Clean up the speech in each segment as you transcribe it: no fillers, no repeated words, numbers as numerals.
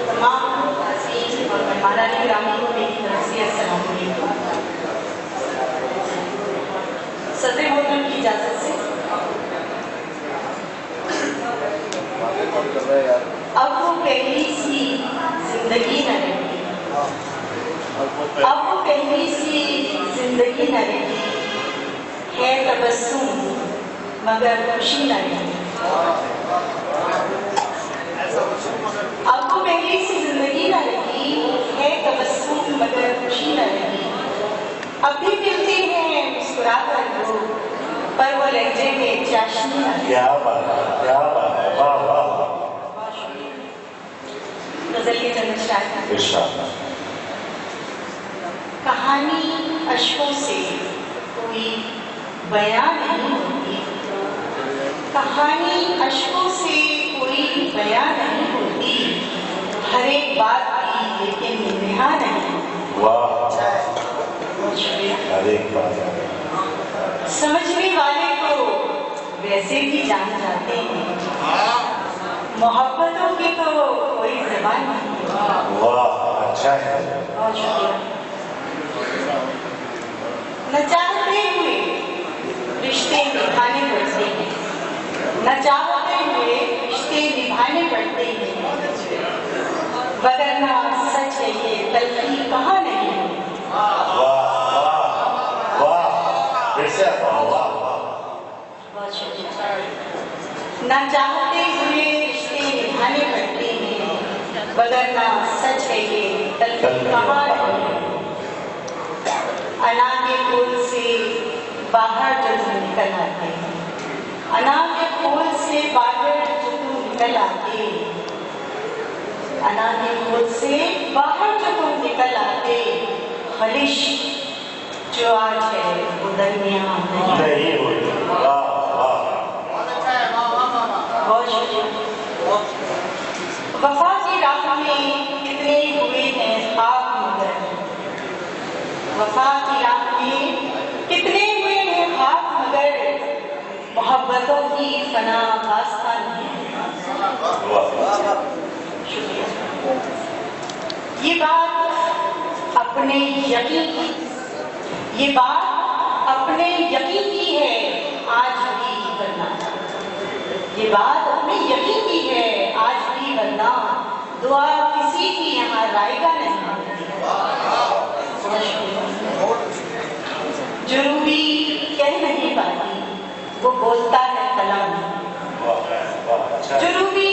تمام عزیز اور مہمانان گرامی کو میری طرف سے السلام علیکم۔ صدر محترم کی اجازت سے اب وہ پہلی سی زندگی نہ رہی، اب وہ پہلی سی زندگی نہ رہی، ہے تبسم مگر خوشی نہ رہی۔ اب وہ پہلی سی زندگی نہ رہی، ہے تبسم مگر خوشی نہ رہی۔ اب بھی ملتے ہیں مسکرا کر لوگ، پر وہ لہجے میں چاشنی نہ رہی۔ کیا بات ہے، کیا بات ہے، واہ واہ۔ غزل کے چند اشعار۔ کہانی اشکوں سے کوئی بیان نہیں ہوتی، کہانی اشکوں سے کوئی بیان نہیں ہوتی، ہر ایک بات کی لیکن نہا نہیں ہوتی۔ واہ، بہت شکریہ۔ ہر ایک بات سمجھنے والے کو ویسے بھی جان جاتے ہیں، محبتوں کی تو کوئی زبان نہیں ہے۔ واہ، اچھا ہے۔ بہت شکریہ۔ نہ چاہتے ہوئے رشتے نبھانے پڑتے ہیں، نہ چاہتے ہوئے رشتے نبھانے پڑتے ہیں، وگرنہ سچ ہے یہ تلخی کہاں نہیں ہے۔ واہ واہ واہ، پھر سے واہ واہ۔ بہت شکریہ۔ نہ چاہتے ہوئے رشتے نبھانے پڑتے ہیں، وگرنہ سچ ہے یہ تلخی کہاں نہیں ہے۔ انا کے پھول سے باہر جو تم نکل آتے، انا کے پھول سے باہر جو تم نکل آتے، انا کے پھول سے باہر جو تم نکل آتے، خلش جو آج ہے وہ درمیاں نہیں ہوتی۔ واہ واہ، بہت شکریہ۔ وفا کی راہ میں کتنے ہوئے ہیں خواب مگر، وفا کی راہ میں کتنے ہوئے ہیں خواب مگر، محبتوں کی فنا داستان ہے۔ شکریہ۔ یہ بات اپنے یقین کی، یہ بات اپنے یقین کی ہے آج بھی ورنہ، یہ بات اپنے یقین کی ہے آج بھی ورنہ، دعا کسی کی یہاں رائے گا نہیں ہوتی۔ جو روبی کہہ نہیں پاتی وہ بولتا ہے قلم، جو روبی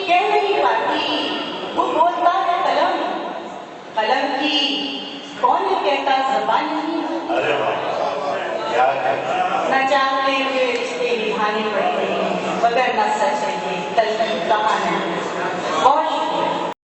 کہہ نہیں پاتی وہ بولتا ہے قلم، قلم کی کون کہتا زبان نہیں ہوتی۔ نہ چاہتے ہوئے رشتے نبھانے پڑتے ہیں، مگر نہ سچ ہے یہ تلخی کہاں نہیں۔